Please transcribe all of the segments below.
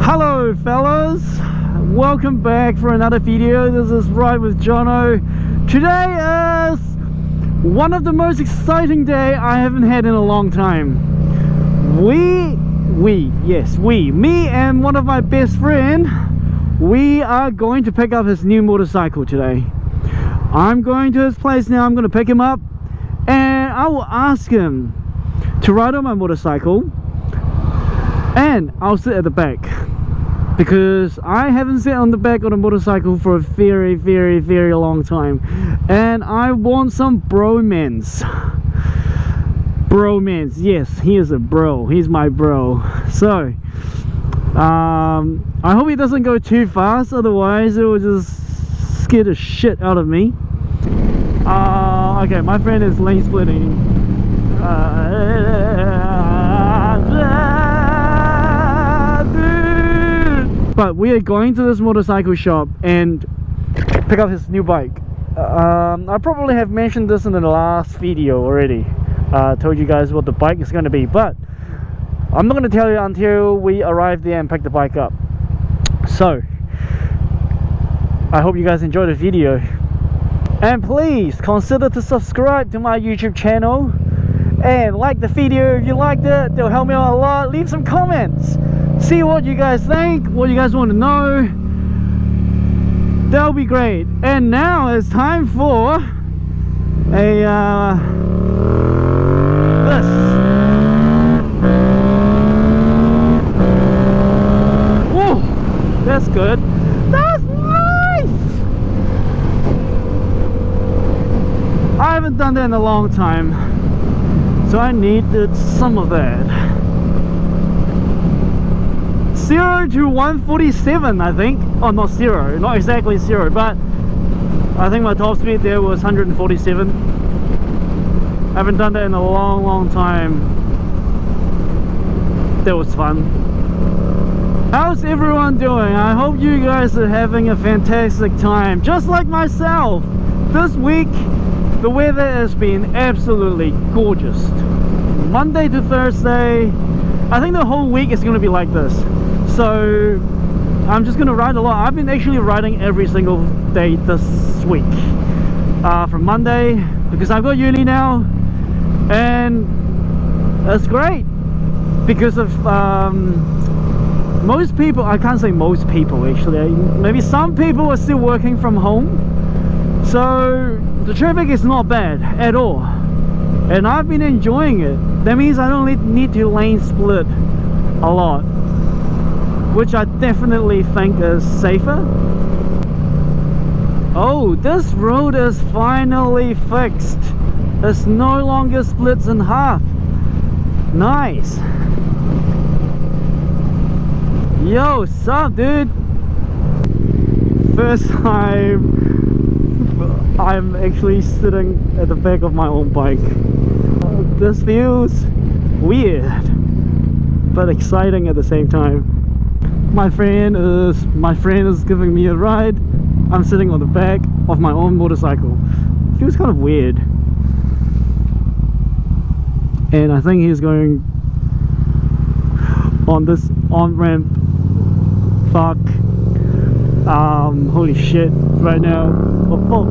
Hello fellas, welcome back for another video. This is Ride with Jono. Today is one of the most exciting day I haven't had in a long time. Me and one of my best friend, we are going to pick up his new motorcycle today. I'm going to his place now. I'm going to pick him up and I will ask him to ride on my motorcycle, and I'll sit at the back because I haven't sat on the back of a motorcycle for a very long time, and I want some bromance. Yes, he is a bro. He's my bro. So I hope he doesn't go too fast, otherwise it will just scare the shit out of me. Okay, my friend is lane splitting. But we are going to this motorcycle shop and pick up his new bike. I probably have mentioned this in the last video already. Told you guys what the bike is going to be, but I'm not going to tell you until we arrive there and pick the bike up. So I hope you guys enjoy the video, and please consider to subscribe to my YouTube channel and like the video if you liked it. They'll help me out a lot. Leave some comments, see what you guys think, what you guys want to know. That'll be great. And now it's time for a this. Whoa, that's good. That's nice. I haven't done that in a long time, so I needed some of that. 0 to 147, I think. Oh, not 0, not exactly 0, but I think my top speed there was 147. I haven't done that in a long time. That was fun. How's everyone doing? I hope you guys are having a fantastic time, just like myself. This week the weather has been absolutely gorgeous. Monday to Thursday, I think the whole week is going to be like this. So I'm just going to ride a lot. I've been actually riding every single day this week, from Monday, because I've got uni now, and it's great because of most people, I can't say most people actually, maybe some people are still working from home, so the traffic is not bad at all, and I've been enjoying it. That means I don't need to lane split a lot, which I definitely think is safer. Oh, this road is finally fixed. It's no longer splits in half. Nice. Yo, sup dude? First time I'm actually sitting at the back of my own bike. This feels weird, but exciting at the same time. My friend is giving me a ride. I'm sitting on the back of my own motorcycle. Feels kind of weird. And I think he's going on this on-ramp. Fuck. Holy shit right now. Oh.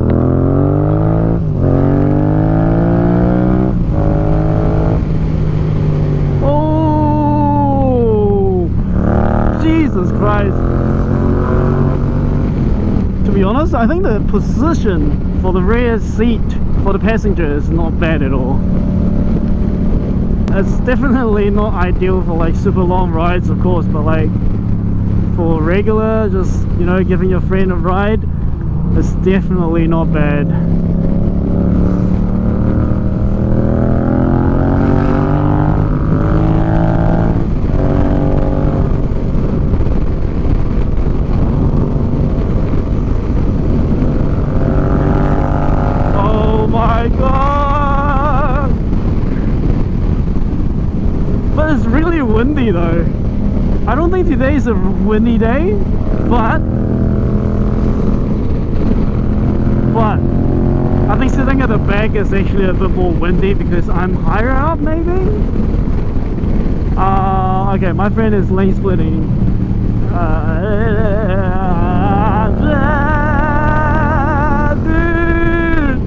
Jesus Christ. To be honest, I think the position for the rear seat for the passenger is not bad at all. It's definitely not ideal for like super long rides, of course, but like for regular, just, you know, giving your friend a ride, it's definitely not bad. Oh my god! But it's really windy though. I don't think today is a windy day, but I think sitting at the back is actually a bit more windy because I'm higher up, maybe? Okay, my friend is lane splitting. Dude.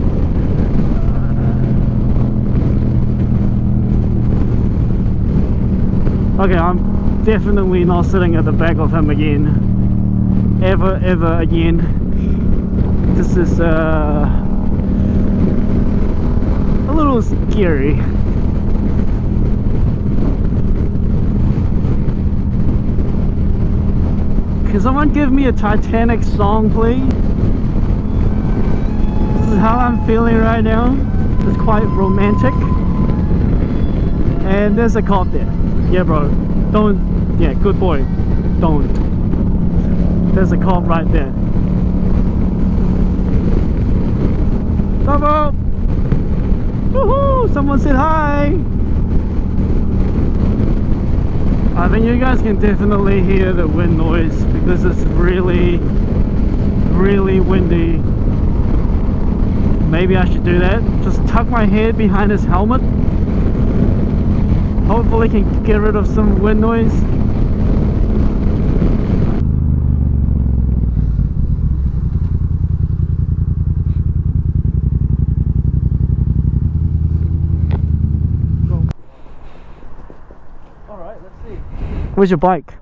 Okay, I'm definitely not sitting at the back of him again. Ever again. This is a little scary. Can someone give me a Titanic song, please? This is how I'm feeling right now. It's quite romantic. And there's a cop there. Yeah, bro. Don't. Yeah, good boy. Don't. There's a cop right there. Stop up! Woohoo! Someone said hi! I think you guys can definitely hear the wind noise because it's really windy. Maybe I should do that. Just tuck my head behind his helmet. Hopefully can get rid of some wind noise. Alright, let's see. Where's your bike?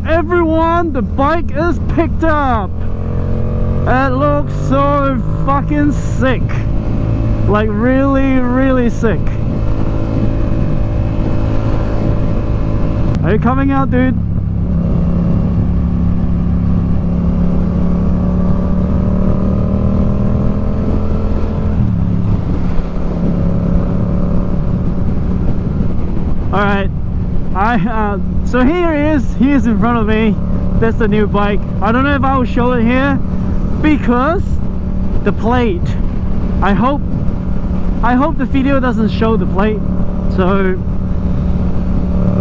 Everyone, the bike is picked up. It looks so fucking sick. Like really sick. Are you coming out, dude? Alright. So here he is. He is in front of me. That's the new bike. I don't know if I will show it here because the plate. I hope the video doesn't show the plate. So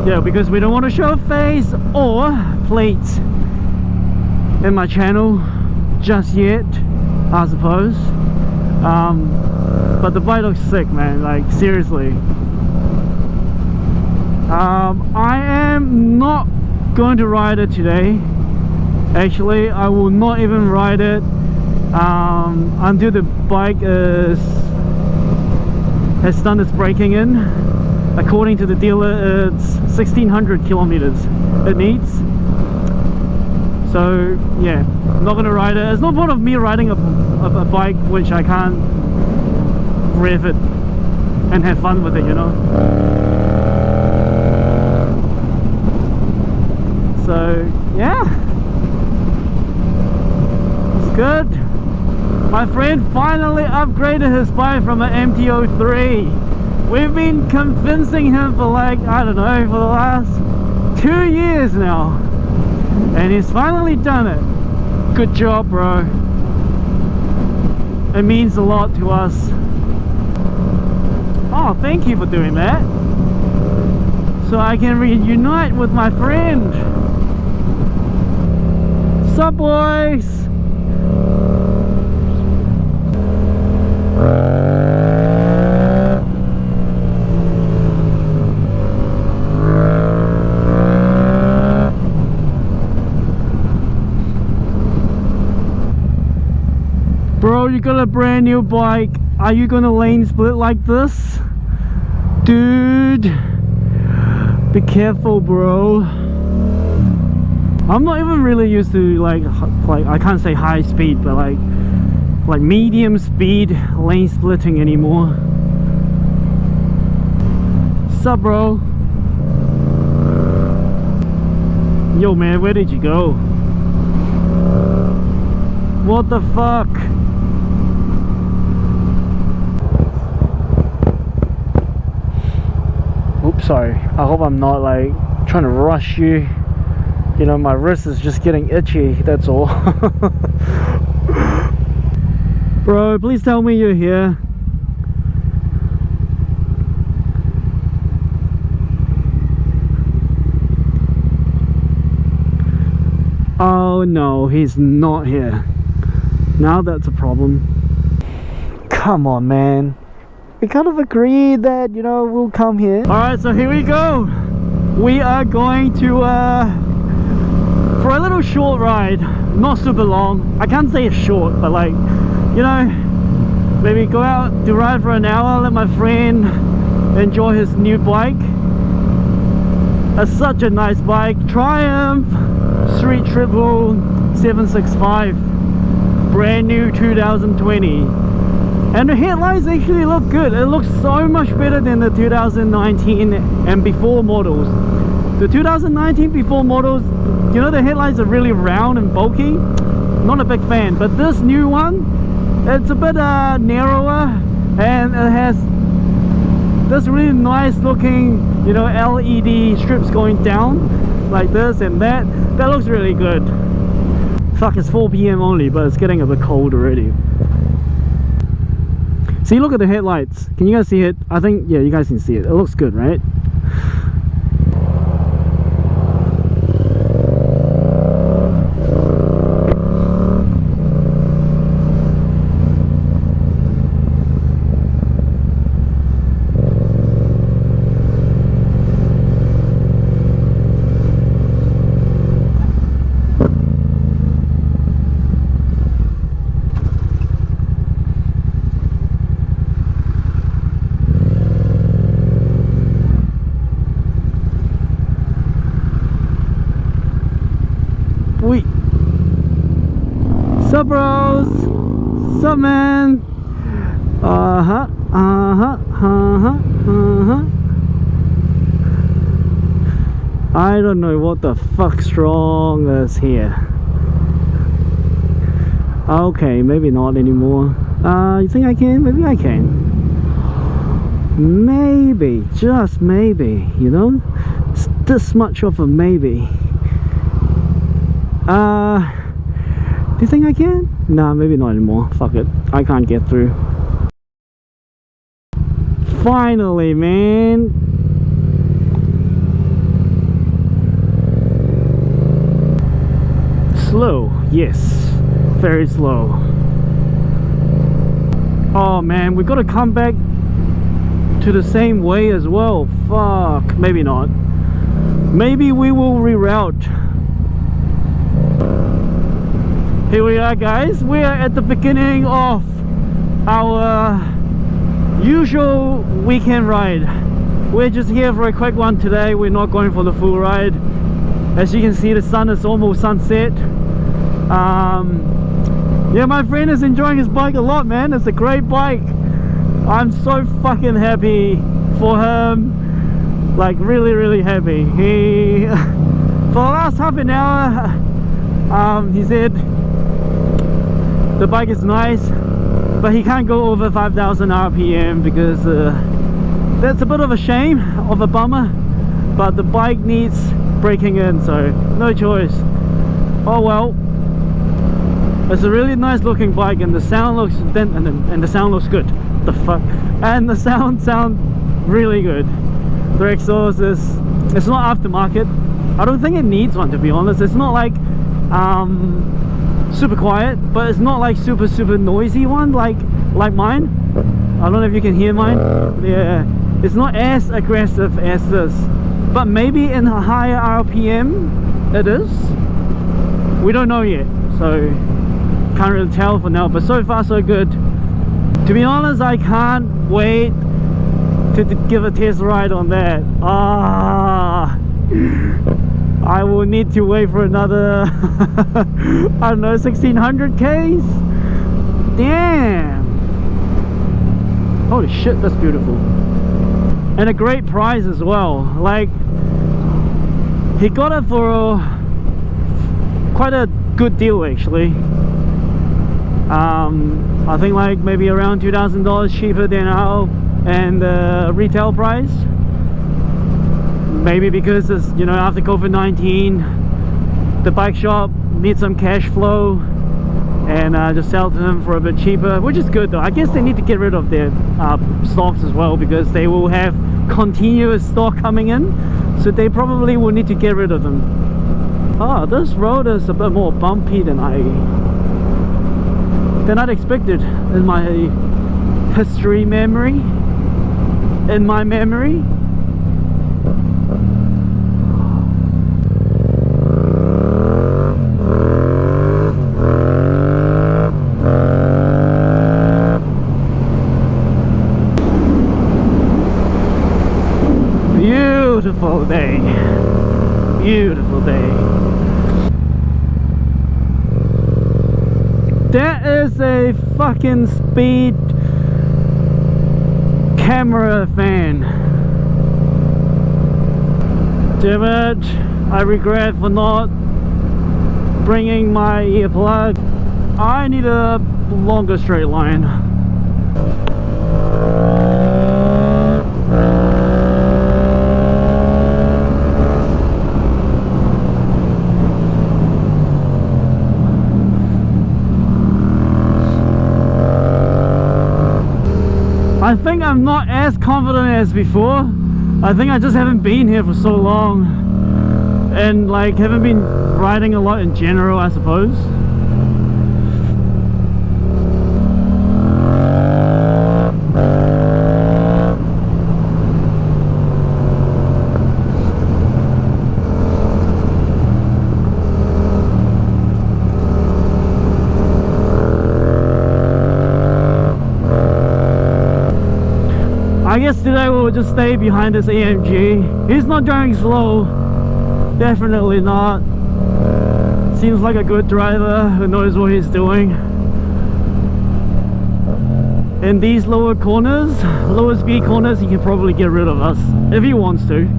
yeah, because we don't want to show face or plates in my channel just yet, I suppose. But the bike looks sick, man. Like seriously. I am not going to ride it today. Actually, I will not even ride it until the bike has done its braking in. According to the dealer, it's 1600 kilometers it needs. So yeah, I'm not going to ride it. There's no point of me riding a bike which I can't rev it and have fun with it, you know. So yeah, it's good. My friend finally upgraded his bike from an MT-03. We've been convincing him for like, I don't know, for the last 2 years now, and he's finally done it. Good job, bro. It means a lot to us. Oh, thank you for doing that, so I can reunite with my friend. What's up, boys? Bro, you got a brand new bike. Are you gonna lane split like this? Dude, be careful, bro. I'm not even really used to like I can't say high speed, but like medium speed lane splitting anymore. Sup, bro? Yo, man, where did you go? What the fuck? Sorry, I hope I'm not like trying to rush you. You know, my wrist is just getting itchy, that's all. Bro, please tell me you're here. Oh no, he's not here. Now that's a problem. Come on, man. We kind of agreed that, you know, we'll come here. Alright, so here we go. We are going to for a little short ride. Not super long. I can't say it's short, but like, you know, maybe go out to ride for an hour, let my friend enjoy his new bike. It's such a nice bike. Triumph Street Triple 765, brand new 2020, and the headlights actually look good. It looks so much better than the 2019 and before models. The 2019 before models, you know, the headlights are really round and bulky. Not a big fan, but this new one, it's a bit narrower, and it has this really nice looking, you know, LED strips going down like this and that. That looks really good. Fuck, it's 4 PM only, but it's getting a bit cold already. See, look at the headlights. Can you guys see it? I think, yeah, you guys can see it. It looks good, right? Sup bros? Sup man? I don't know what the fuck's wrong is here. Okay, maybe not anymore. You think I can? Maybe I can. Maybe, just maybe, you know? It's this much of a maybe. Do you think I can? Nah, maybe not anymore. Fuck it. I can't get through. Finally, man. Slow. Yes. Very slow. Oh man, we gotta come back to the same way as well. Fuck. Maybe not. Maybe we will reroute. Here we are, guys. We are at the beginning of our usual weekend ride. We're just here for a quick one today. We're not going for the full ride. As you can see, the sun is almost sunset. Yeah, my friend is enjoying his bike a lot, man. It's a great bike. I'm so fucking happy for him. Like, really, really happy. He, for the last half an hour, he said the bike is nice, but he can't go over 5,000 RPM because that's a bit of a shame, of a bummer, but the bike needs breaking in, so no choice. Oh well. It's a really nice looking bike, and the sound looks and the sound looks good. The fuck, and the sound really good. The exhaust is, it's not aftermarket. I don't think it needs one, to be honest. It's not like super quiet, but it's not like super noisy one like mine. I don't know if you can hear mine. Yeah, it's not as aggressive as this, but maybe in a higher RPM it is. We don't know yet, so can't really tell for now, but so far so good. To be honest, I can't wait to give a test ride on that. I will need to wait for another I don't know, 1600 Ks. Damn, holy shit, that's beautiful, and a great price as well. Like, he got it for quite a good deal actually. I think like maybe around $2,000 cheaper than our retail price. Maybe because it's, you know, after COVID-19, the bike shop needs some cash flow, and just sell to them for a bit cheaper, which is good though. I guess they need to get rid of their stocks as well, because they will have continuous stock coming in, so they probably will need to get rid of them. Oh, this road is a bit more bumpy than I'd expected in my history memory. In my memory. Beautiful day. Beautiful day. That is a fucking speed camera fan. Damn it, I regret for not bringing my earplug. I need a longer straight line. I think I'm not as confident as before. I think I just haven't been here for so long, and like haven't been riding a lot in general, I suppose. I guess today we'll just stay behind this AMG. He's not driving slow, definitely not. Seems like a good driver who knows what he's doing. In these lower corners, lower speed corners, he can probably get rid of us if he wants to,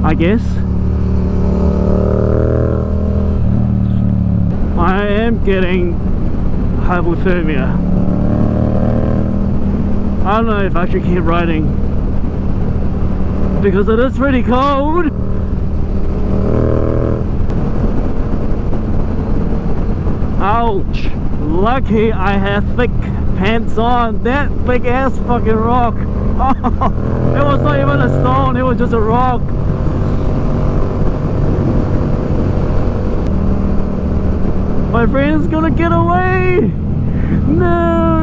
I guess. I am getting hypothermia. I don't know if I should keep riding because it is pretty cold. Ouch! Lucky I have thick pants on. That big ass fucking rock. Oh, it was not even a stone, it was just a rock. My friend's gonna get away! No!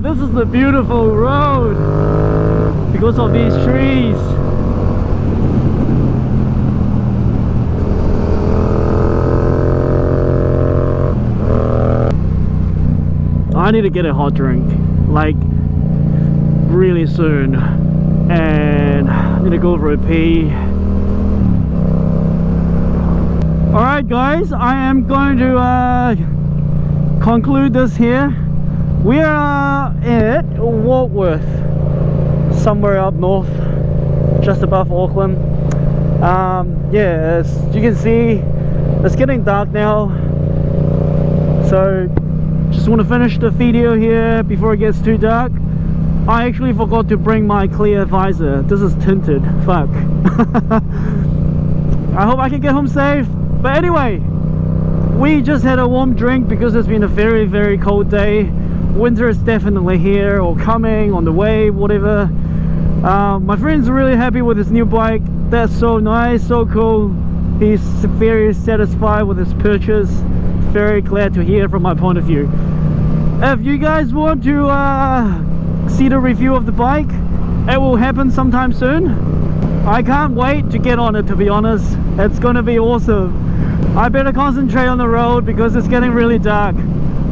This is a beautiful road because of these trees. I need to get a hot drink, like really soon, and I need to go for a pee. Alright guys, I am going to conclude this here. We are at Warkworth, somewhere up north, just above Auckland. Yeah, as you can see, it's getting dark now, so just want to finish the video here before it gets too dark. I actually forgot to bring my clear visor. This is tinted, fuck. I hope I can get home safe. But anyway, we just had a warm drink because it's been a very, very cold day. Winter is definitely here, or coming, on the way, whatever. My friend's really happy with his new bike. That's so nice, so cool. He's very satisfied with his purchase. Very glad to hear from my point of view. If you guys want to see the review of the bike, it will happen sometime soon. I can't wait to get on it, to be honest. It's gonna be awesome. I better concentrate on the road because it's getting really dark.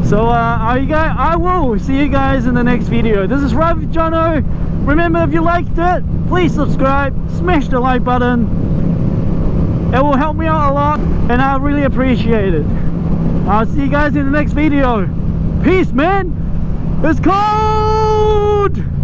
So I will see you guys in the next video. This is Ride with Jono. Remember, if you liked it, please subscribe, smash the like button. It will help me out a lot and I really appreciate it. I'll see you guys in the next video. Peace, man. It's cold.